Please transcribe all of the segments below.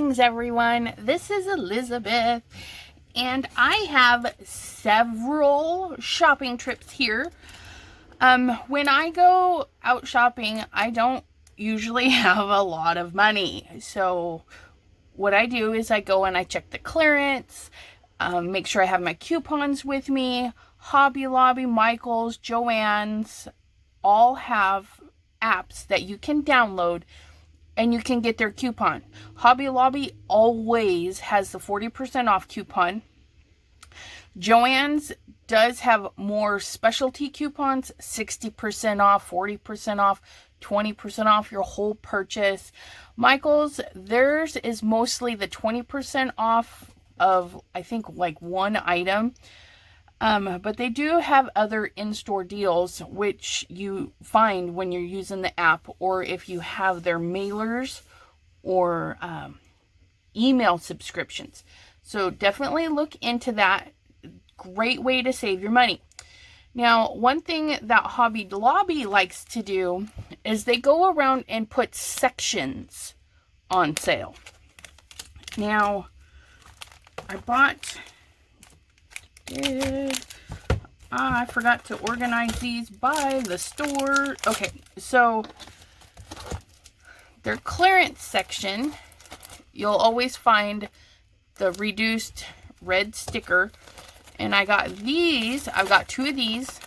Greetings everyone, this is Elizabeth and I have several shopping trips here. When I go out shopping, I don't usually have a lot of money. So what I do is I go and I check the clearance, make sure I have my coupons with me. Hobby Lobby, Michael's, Joann's all have apps that you can download and you can get their coupon. Hobby Lobby always has the 40% off coupon. Joann's does have more specialty coupons, 60% off, 40% off, 20% off your whole purchase. Michael's, theirs is mostly the 20% off of, I think, like one item. But they do have other in-store deals, which you find when you're using the app, or if you have their mailers or email subscriptions. So definitely look into that. Great way to save your money. Now, one thing that Hobby Lobby likes to do is they go around and put sections on sale. Now, I bought... I forgot to organize these by the store. Okay, so their clearance section, you'll always find the reduced red sticker. And I got these. I've got 2 of these.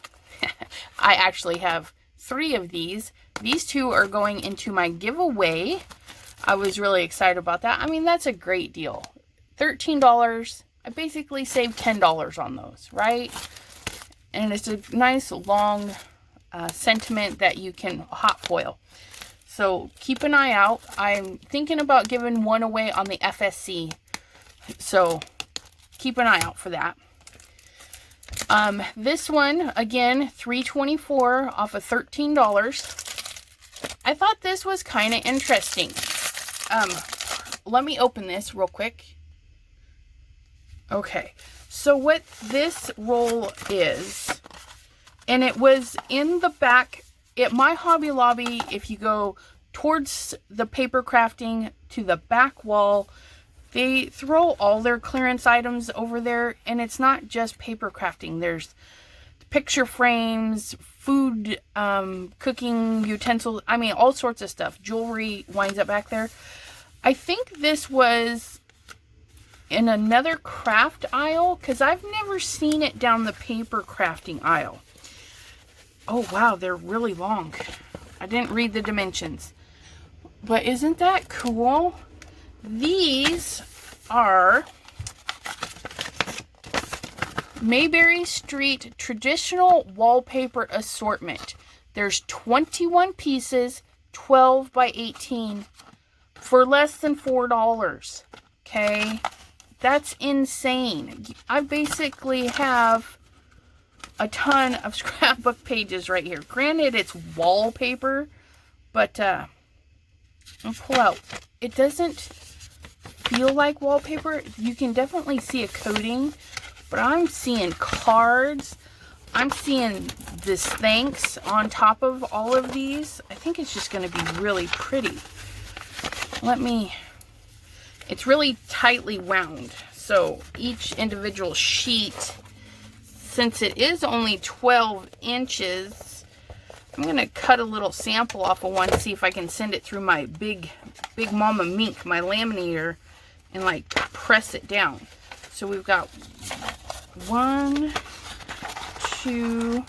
I actually have 3 of these. These 2 are going into my giveaway. I was really excited about that. I mean, that's a great deal. $13. I basically saved $10 on those, right? And it's a nice long sentiment that you can hot foil. So keep an eye out. I'm thinking about giving one away on the FSC. So keep an eye out for that. This one, again, $3.24 off of $13. I thought this was kind of interesting. Let me open this real quick. Okay, so what this roll is, and it was in the back at my Hobby Lobby. If you go towards the paper crafting to the back wall, they throw all their clearance items over there, and it's not just paper crafting. There's picture frames, food, cooking utensils, I mean, all sorts of stuff. Jewelry winds up back there. I think this was in another craft aisle, because I've never seen it down the paper crafting aisle. Oh wow, they're really long. I didn't read the dimensions. But isn't that cool? These are Mayberry Street Traditional Wallpaper Assortment. There's 21 pieces, 12 by 18, for less than $4. Okay? That's insane. I basically have a ton of scrapbook pages right here. Granted, it's wallpaper, but I'll pull out. It doesn't feel like wallpaper. You can definitely see a coating, but I'm seeing cards. I'm seeing this thanks on top of all of these. I think it's just going to be really pretty. It's really tightly wound, so each individual sheet, since it is only 12 inches, I'm going to cut a little sample off of one to see if I can send it through my big Mama Mink, my laminator, and like press it down. So we've got 1, 2,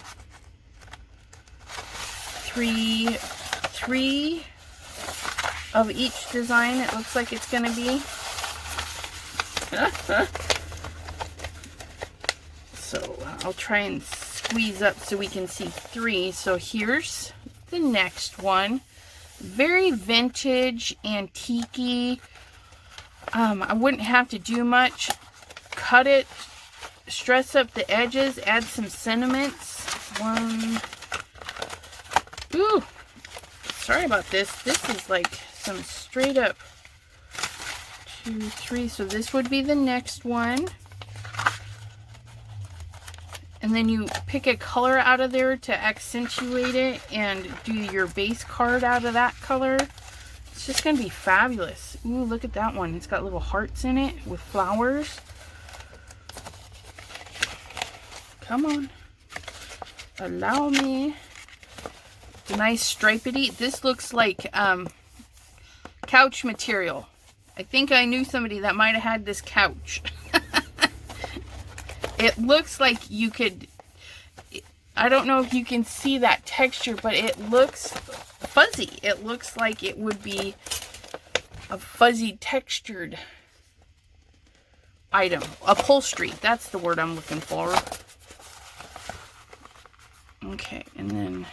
3 of each design. It looks like it's going to be. So I'll try and squeeze up so we can see 3. So here's the next one. Very vintage, antique-y. I wouldn't have to do much. Cut it, stress up the edges, add some sentiments. 1. Ooh, sorry about this. This is like some straight up 2, 3. So this would be the next one. And then you pick a color out of there to accentuate it and do your base card out of that color. It's just going to be fabulous. Ooh, look at that one. It's got little hearts in it with flowers. Come on. Allow me. It's a nice stripedy. This looks like couch material. I think I knew somebody that might have had this couch. It looks like you could, I don't know if you can see that texture, but it looks fuzzy. It looks like it would be a fuzzy textured item. Upholstery, that's the word I'm looking for. Okay, and then,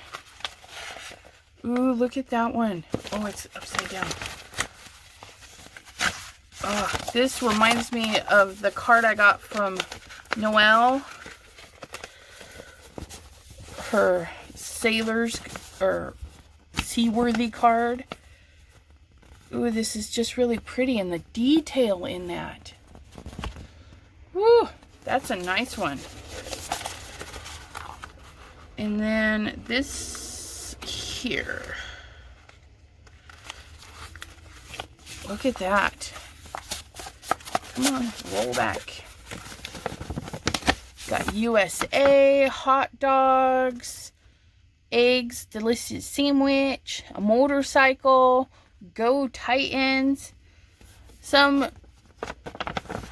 ooh, look at that one. Oh, it's upside down. Oh, this reminds me of the card I got from Noelle. Her sailors or seaworthy card. Ooh, this is just really pretty, and the detail in that. Woo, that's a nice one. And then this here. Look at that. Come on, roll back. Got USA, hot dogs, eggs, delicious sandwich, a motorcycle, Go Titans.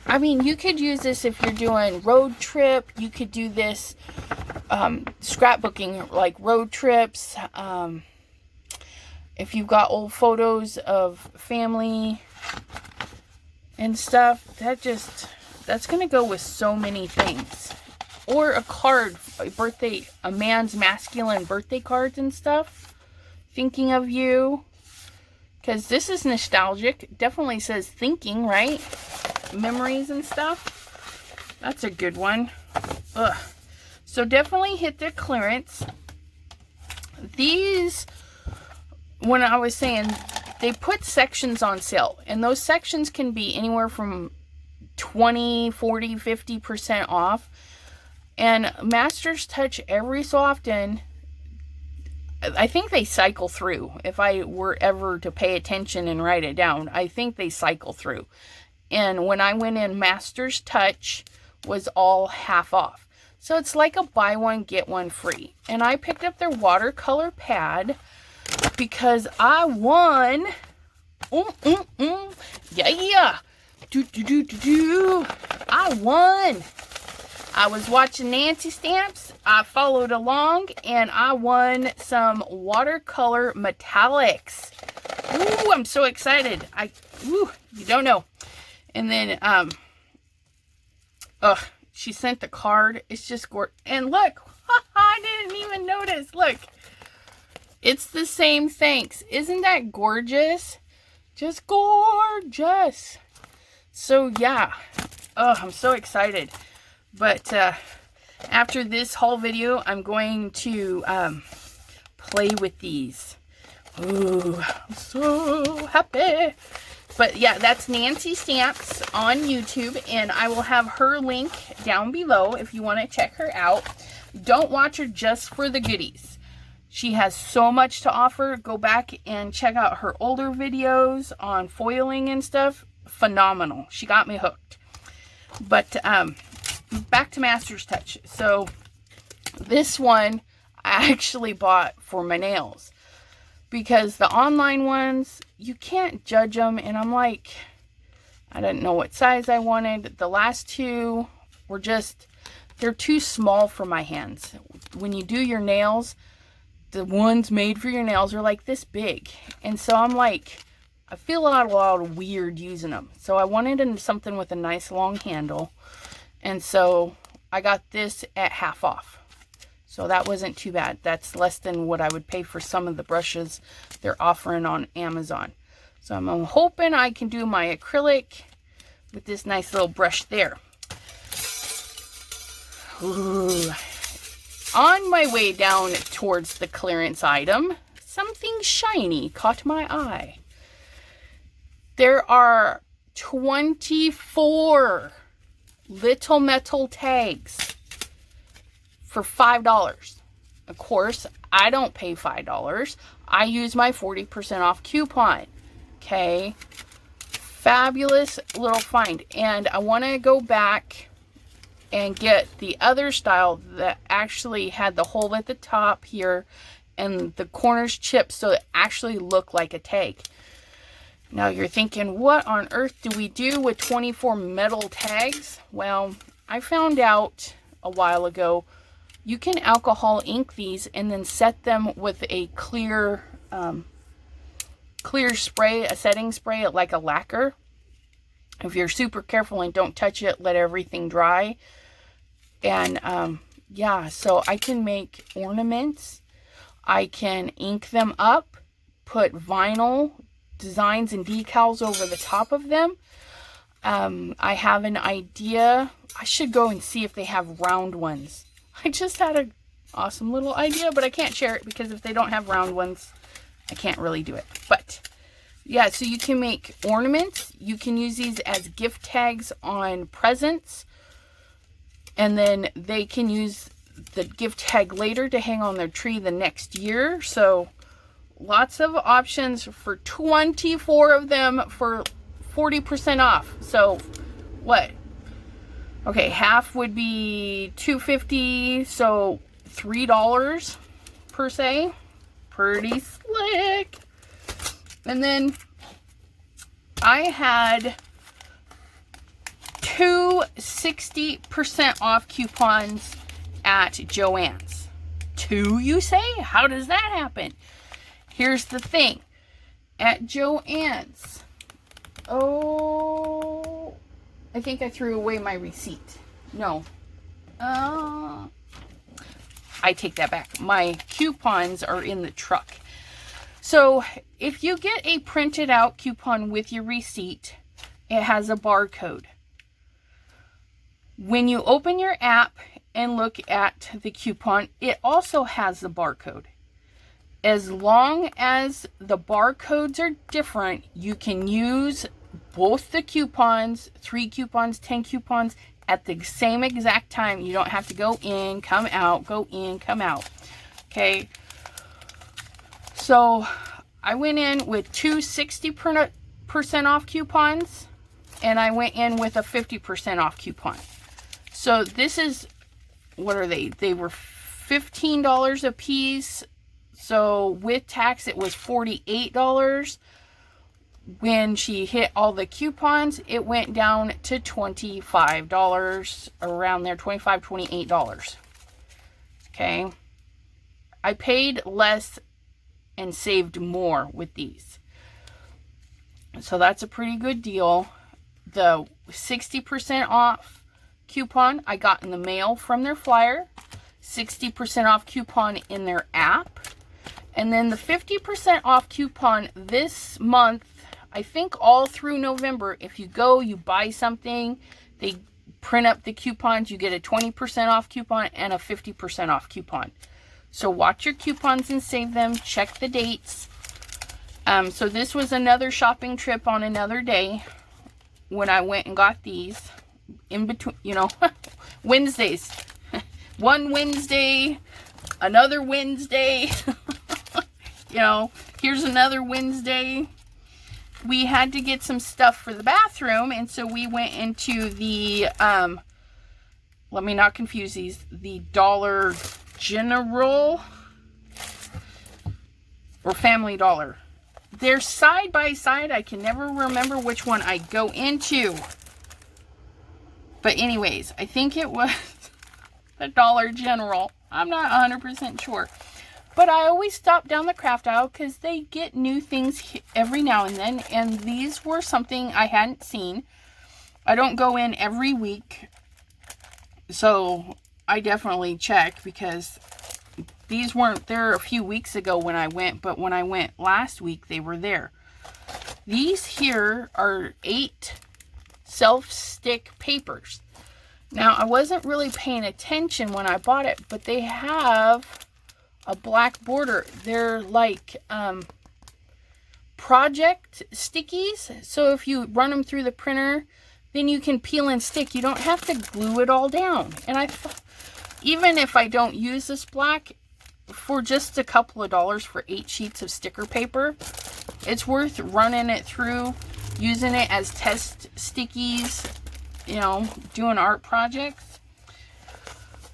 I mean, you could use this if you're doing road trip. You could do this scrapbooking, like road trips. If you've got old photos of family and stuff, that's going to go with so many things. Or a card, a man's masculine birthday cards and stuff. Thinking of you. Because this is nostalgic. Definitely says thinking, right? Memories and stuff. That's a good one. Ugh. So definitely hit their clearance. These, when I was saying, they put sections on sale. And those sections can be anywhere from 20, 40, 50% off. And Masters Touch every so often, I think they cycle through. If I were ever to pay attention and write it down, I think they cycle through. And when I went in, Masters Touch was all half off. So it's like a buy one, get one free. And I picked up their watercolor pad because I won. Yeah. I won. I was watching Nancy Stamps. I followed along and I won some watercolor metallics. Ooh, I'm so excited. You don't know. And then, she sent the card. It's just gorgeous. And look, I didn't even notice. Look, it's the same thanks. Isn't that gorgeous? Just gorgeous. So yeah, I'm so excited. But after this haul video, I'm going to play with these. Ooh, I'm so happy. But yeah, that's Nancy Stamps on YouTube, and I will have her link down below if you want to check her out. Don't watch her just for the goodies. She has so much to offer. Go back and check out her older videos on foiling and stuff. Phenomenal. She got me hooked. But back to Masters Touch. So this one I actually bought for my nails. Because the online ones, you can't judge them. And I'm like, I didn't know what size I wanted. The last two were they're too small for my hands. When you do your nails, the ones made for your nails are like this big. And so I'm like, I feel a lot weird using them. So I wanted something with a nice long handle. And so I got this at half off. So that wasn't too bad. That's less than what I would pay for some of the brushes they're offering on Amazon. So I'm hoping I can do my acrylic with this nice little brush there. Ooh. On my way down towards the clearance item, something shiny caught my eye. There are 24 little metal tags for $5. Of course, I don't pay $5. I use my 40% off coupon. Okay. Fabulous little find. And I want to go back and get the other style that actually had the hole at the top here and the corners chipped so it actually looked like a tag. Now you're thinking, what on earth do we do with 24 metal tags? Well, I found out a while ago you can alcohol ink these and then set them with a clear spray, a setting spray, like a lacquer. If you're super careful and don't touch it, let everything dry. And yeah, so I can make ornaments. I can ink them up, put vinyl designs and decals over the top of them. I have an idea. I should go and see if they have round ones. I just had an awesome little idea, but I can't share it because if they don't have round ones, I can't really do it. But yeah, so you can make ornaments. You can use these as gift tags on presents. And then they can use the gift tag later to hang on their tree the next year. So lots of options for 24 of them for 40% off. So what? Okay, half would be $2.50, so $3 per se. Pretty slick. And then I had two 60% off coupons at Joann's. Two, you say? How does that happen? Here's the thing. At Joann's, oh, I think I threw away my receipt. No. I take that back. My coupons are in the truck. So if you get a printed out coupon with your receipt, it has a barcode. When you open your app and look at the coupon, it also has the barcode. As long as the barcodes are different, you can use both the coupons, 3 coupons, 10 coupons, at the same exact time. You don't have to go in, come out, go in, come out. Okay. So I went in with two 60% off coupons, and I went in with a 50% off coupon. So this is, what are they? They were $15 a piece. So with tax, it was $48. When she hit all the coupons, it went down to $25, around there, $25, $28. Okay. I paid less and saved more with these. So that's a pretty good deal. The 60% off coupon I got in the mail from their flyer. 60% off coupon in their app. And then the 50% off coupon this month, I think all through November. If you go, you buy something, they print up the coupons, you get a 20% off coupon and a 50% off coupon. So watch your coupons and save them. Check the dates. So this was another shopping trip on another day when I went and got these. In between, you know, Wednesdays. One Wednesday, another Wednesday. You know, here's another Wednesday. We had to get some stuff for the bathroom, and so we went into the, let me not confuse these, the Dollar General or Family Dollar. They're side by side. I can never remember which one I go into. But anyways, I think it was the Dollar General. I'm not 100% sure. But I always stop down the craft aisle because they get new things every now and then. And these were something I hadn't seen. I don't go in every week. So I definitely check because these weren't there a few weeks ago when I went. But when I went last week, they were there. These here are 8 self-stick papers. Now, I wasn't really paying attention when I bought it, but they have a black border. They're like project stickies. So if you run them through the printer, then you can peel and stick. You don't have to glue it all down. And I thought, even if I don't use this black, for just a couple of dollars for 8 sheets of sticker paper, It's worth running it through, using it as test stickies, you know, doing art projects.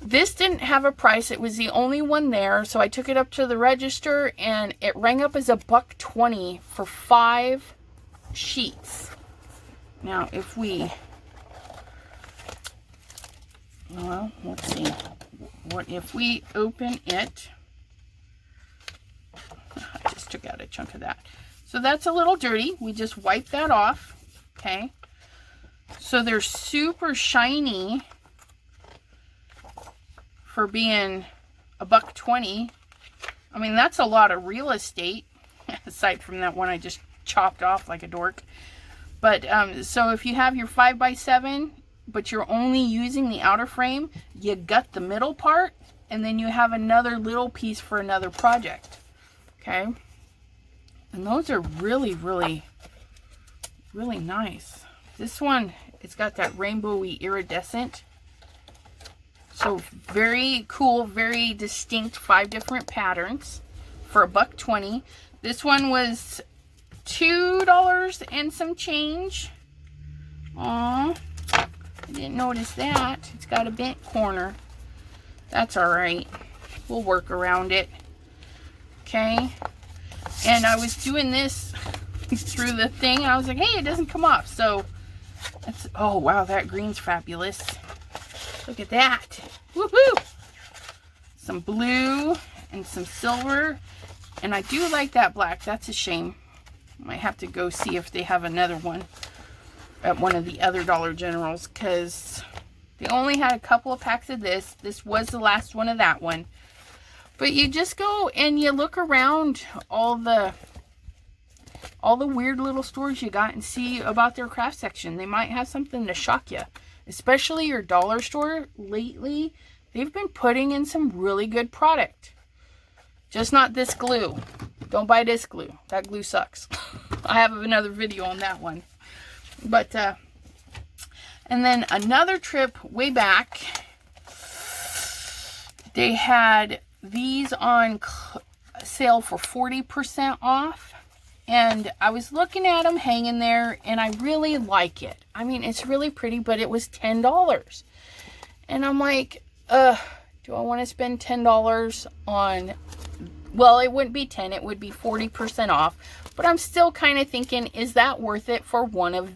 This didn't have a price. It was the only one there. So I took it up to the register and it rang up as $1.20 for 5 sheets. Now, if we, well, let's see. What if we open it? I just took out a chunk of that. So that's a little dirty. We just wipe that off. Okay. So they're super shiny for being $1.20. I mean, that's a lot of real estate, aside from that one I just chopped off like a dork. But so if you have your 5x7, but you're only using the outer frame, you gut the middle part, and then you have another little piece for another project. Okay. And those are really, really, really nice. This one, it's got that rainbowy iridescent. So very cool, very distinct, 5 different patterns for $1.20. This one was $2 and some change. Aw, I didn't notice that. It's got a bent corner. That's all right. We'll work around it. Okay. And I was doing this through the thing, and I was like, hey, it doesn't come off. So that's, oh wow, that green's fabulous. Look at that. Woohoo! Some blue and some silver. And I do like that black. That's a shame. I might have to go see if they have another one at one of the other Dollar Generals, because they only had a couple of packs of this. This was the last one of that one. But you just go and you look around all the weird little stores you got and see about their craft section. They might have something to shock you. Especially your dollar store lately, they've been putting in some really good product. Just not this glue. Don't buy this glue. That glue sucks. I have another video on that one. But, and then another trip way back, they had these on sale for 40% off. And I was looking at them hanging there, and I really like it. I mean, it's really pretty, but it was $10. And I'm like, do I want to spend $10 on, well, it wouldn't be 10, it would be 40% off. But I'm still kind of thinking, is that worth it for one of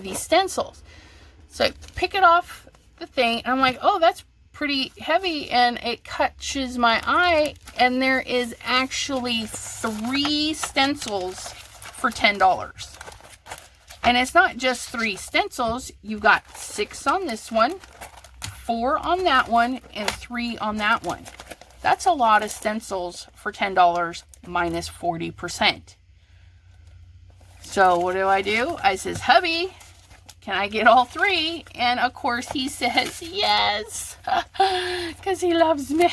these stencils? So I pick it off the thing, and I'm like, oh, that's pretty heavy, and it catches my eye, and there is actually 3 stencils for $10. And it's not just 3 stencils. You've got 6 on this one, 4 on that one, and 3 on that one. That's a lot of stencils for $10 minus 40%. So what do? I says, hubby, can I get all 3? And of course he says yes, because he loves me.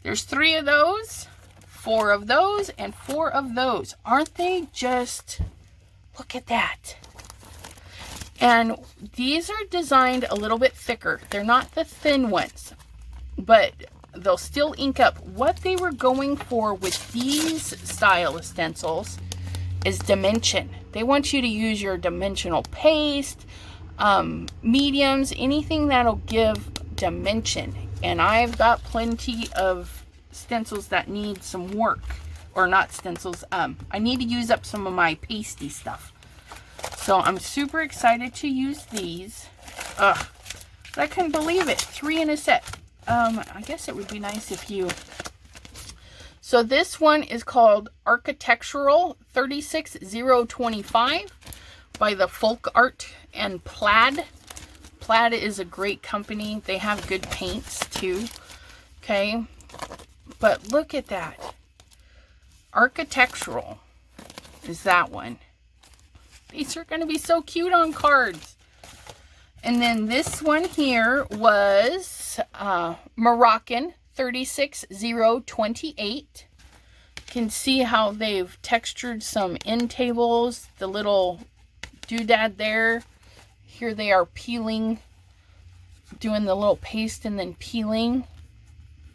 There's 3 of those, 4 of those, and 4 of those. Aren't they just, look at that. And these are designed a little bit thicker. They're not the thin ones, but they'll still ink up. What they were going for with these style of stencils is dimension. They want you to use your dimensional paste, mediums, anything that'll give dimension. And I've got plenty of stencils that need some work. Or not stencils, I need to use up some of my pasty stuff. So I'm super excited to use these. But I couldn't believe it. 3 in a set. I guess it would be nice if you... So this one is called Architectural 36025 by the Folk Art and Plaid. Plaid is a great company. They have good paints too. Okay. But look at that. Architectural is that one. These are going to be so cute on cards. And then this one here was Moroccan 36028. You can see how they've textured some end tables, the little doodad there. Here they are peeling, doing the little paste and then peeling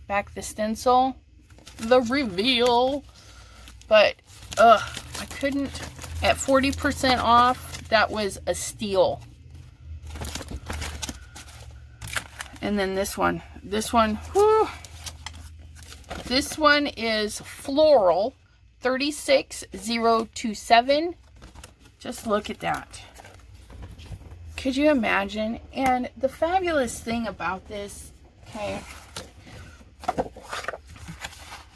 back the stencil. The reveal. But couldn't, at 40% off, that was a steal. And then this one, whew. This one is Floral 36027. Just look at that. Could you imagine? And the fabulous thing about this, okay,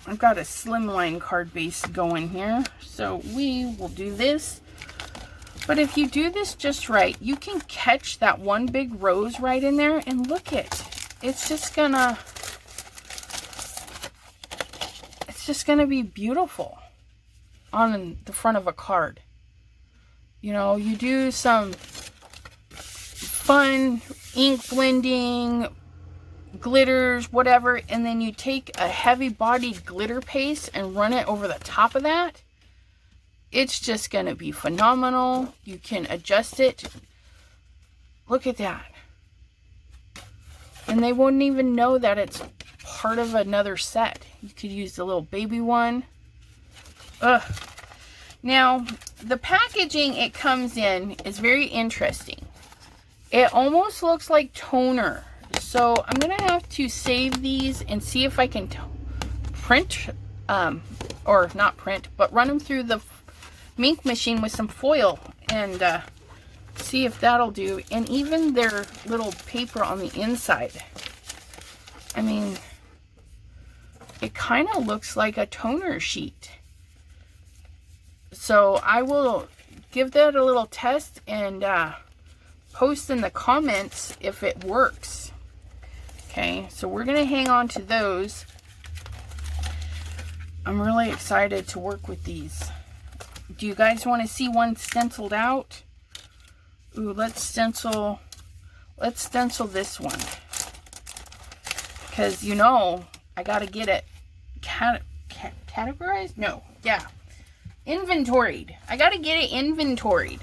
I've got a slimline card base going here, so we will do this. But if you do this just right, you can catch that one big rose right in there, and look it's just gonna be beautiful on the front of a card. You know, you do some fun ink blending, glitters, whatever, and then you take a heavy bodied glitter paste and run it over the top of that. It's just going to be phenomenal. You can adjust it. Look at that. And they wouldn't even know that it's part of another set. You could use the little baby one. Ugh. Now, the packaging it comes in is very interesting. It almost looks like toner. So I'm going to have to save these and see if I can print, or not print, but run them through the Mink machine with some foil and see if that'll do. And even their little paper on the inside, I mean, it kind of looks like a toner sheet. So I will give that a little test and post in the comments if it works. Okay, so we're gonna hang on to those. I'm really excited to work with these. Do you guys want to see one stenciled out? Ooh, let's stencil this one. Because, you know, I got to get it categorized? No, yeah. Inventoried. I got to get it inventoried.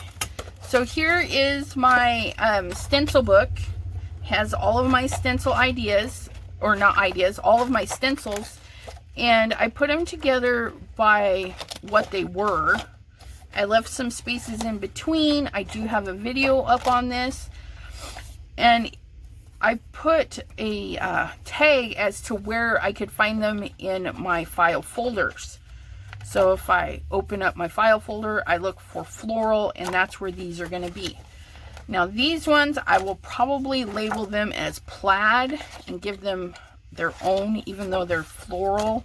So here is my stencil book. Has all of my stencil ideas, or not ideas, all of my stencils. And I put them together by what they were. I left some spaces in between. I do have a video up on this. And I put a tag as to where I could find them in my file folders. So if I open up my file folder, I look for floral, and that's where these are going to be. Now these ones, I will probably label them as plaid and give them their own, even though they're floral,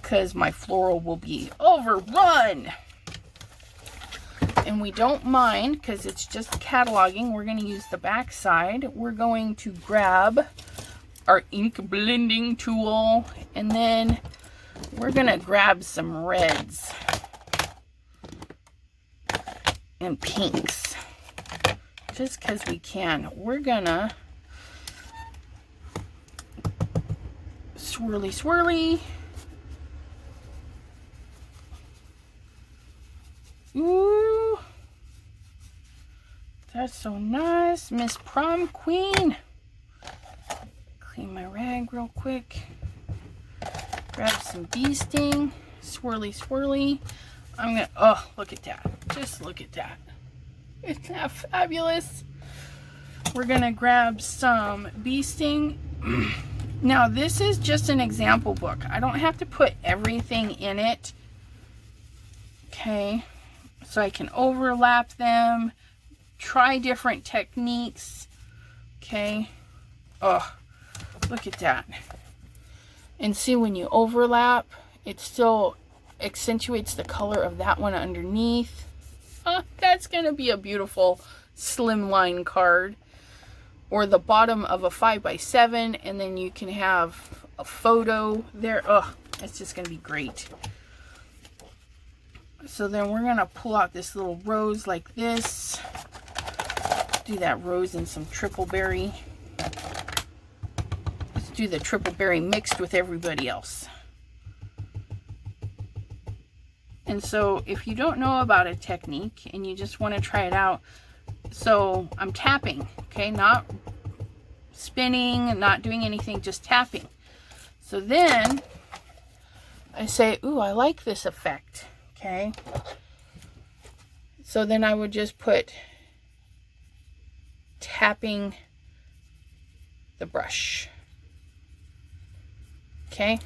because my floral will be overrun. And we don't mind, because it's just cataloging. We're going to use the back side. We're going to grab our ink blending tool, and then we're going to grab some reds and pinks, just because we can. We're going to swirly, swirly. Ooh, that's so nice. Miss Prom Queen. Clean my rag real quick. Grab some bee sting. Swirly, swirly. I'm gonna, oh, look at that. Just look at that. Isn't that fabulous? We're gonna grab some bee sting. Now, this is just an example book. I don't have to put everything in it. Okay. So I can overlap them, try different techniques. Okay. Oh, look at that. And see, when you overlap, it still accentuates the color of that one underneath. Oh, that's going to be a beautiful slimline card. Or the bottom of a 5x7, and then you can have a photo there. Oh, it's just going to be great. So then we're going to pull out this little rose like this. Do that rose in some triple berry. Let's do the triple berry mixed with everybody else. And so if you don't know about a technique and you just want to try it out, so I'm tapping, okay, not spinning, not doing anything, just tapping. So then I say, ooh, I like this effect. Okay. So then I would just put tapping the brush. Okay.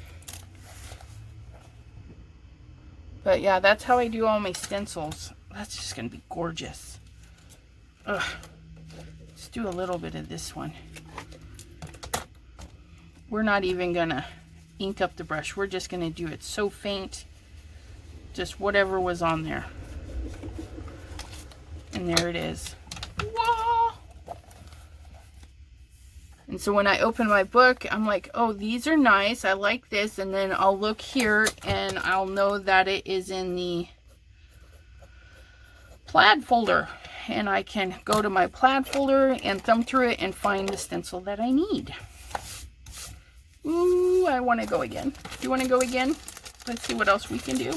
But yeah, that's how I do all my stencils. That's just going to be gorgeous. Ugh. Let's do a little bit of this one. We're not even going to ink up the brush. We're just going to do it so faint. Just whatever was on there. And there it is. Whoa! And so when I open my book, I'm like, oh, these are nice. I like this. And then I'll look here and I'll know that it is in the plaid folder. And I can go to my plaid folder and thumb through it and find the stencil that I need. Ooh, I want to go again. Do you want to go again? Let's see what else we can do.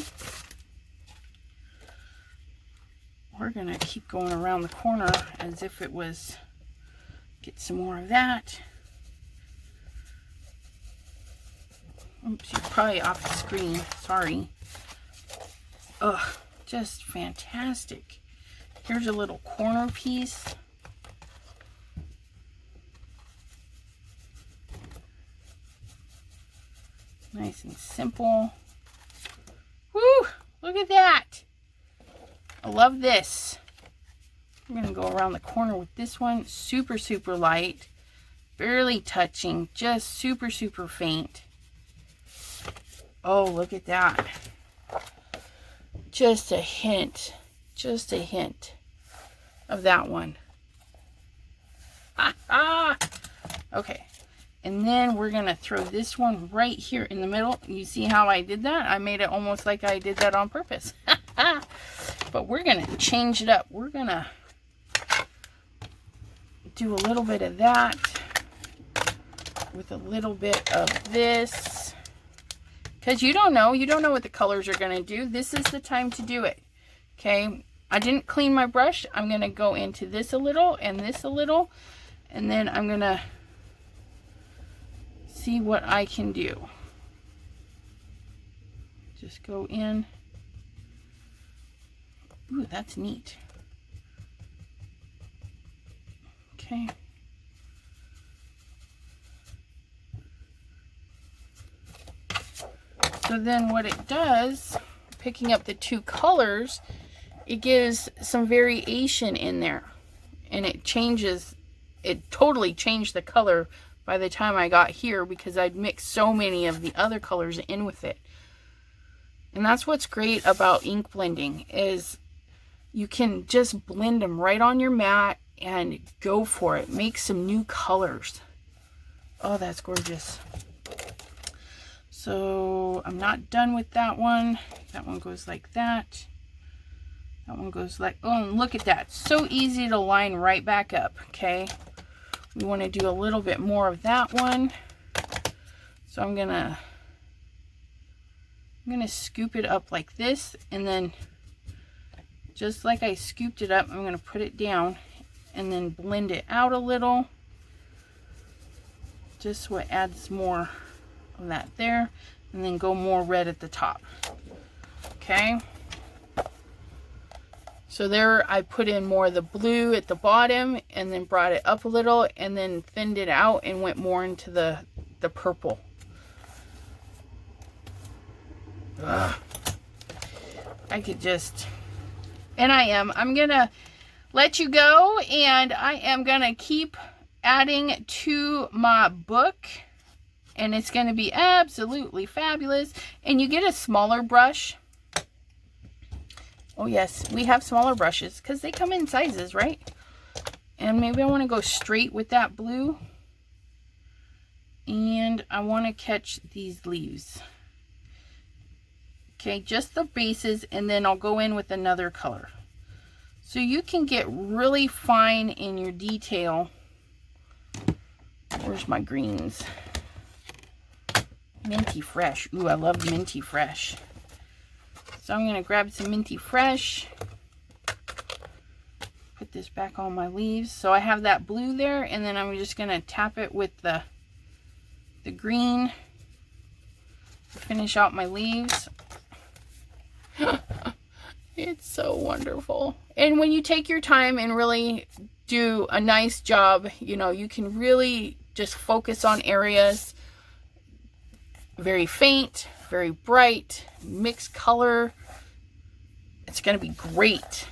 We're going to keep going around the corner as if it was, get some more of that. Oops, you're probably off the screen. Sorry. Ugh, just fantastic. Here's a little corner piece. Nice and simple. Woo! Look at that. I love this. I'm going to go around the corner with this one. Super, super light. Barely touching. Just super, super faint. Oh, look at that. Just a hint. Just a hint of that one. Okay. And then we're going to throw this one right here in the middle. You see how I did that? I made it almost like I did that on purpose. But we're going to change it up. We're going to do a little bit of that with a little bit of this. Because you don't know what the colors are going to do. This is the time to do it. Okay. I didn't clean my brush. I'm going to go into this a little and this a little. And then I'm going to see what I can do. Just go in. Ooh, that's neat. Okay. So then what it does, picking up the two colors, it gives some variation in there. And it changes, it totally changed the color by the time I got here because I'd mixed so many of the other colors in with it. And that's what's great about ink blending is you can just blend them right on your mat and go for it. Make some new colors. Oh, that's gorgeous. So I'm not done with that one. That one goes like that. That one goes like, oh, and look at that. So easy to line right back up, okay? We want to do a little bit more of that one. So I'm gonna scoop it up like this, and then just like I scooped it up, I'm gonna put it down and then blend it out a little. Just so it adds more of that there, and then go more red at the top. Okay. So there I put in more of the blue at the bottom and then brought it up a little and then thinned it out and went more into the purple. Ugh. I could just, and I'm gonna let you go, and I am gonna keep adding to my book, and it's gonna be absolutely fabulous. And you get a smaller brush. Oh yes, we have smaller brushes because they come in sizes, right? And maybe I want to go straight with that blue. And I want to catch these leaves. Okay, just the bases, and then I'll go in with another color. So you can get really fine in your detail. Where's my greens? Minty Fresh. Ooh, I love Minty Fresh. So I'm going to grab some Minty Fresh, put this back on my leaves. So I have that blue there, and then I'm just going to tap it with the green to finish out my leaves. It's so wonderful. And when you take your time and really do a nice job, you know, you can really just focus on areas. Very faint, very bright, mixed color. It's going to be great.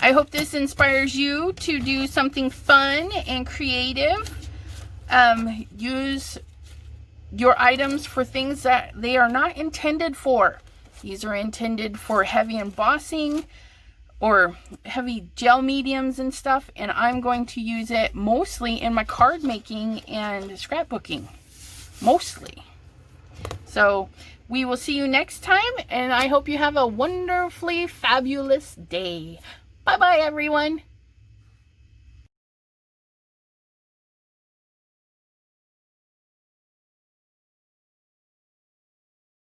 I hope this inspires you to do something fun and creative. Use your items for things that they are not intended for. These are intended for heavy embossing or heavy gel mediums and stuff, and I'm going to use it mostly in my card making and scrapbooking. Mostly. So we will see you next time, and I hope you have a wonderfully fabulous day. Bye-bye, everyone.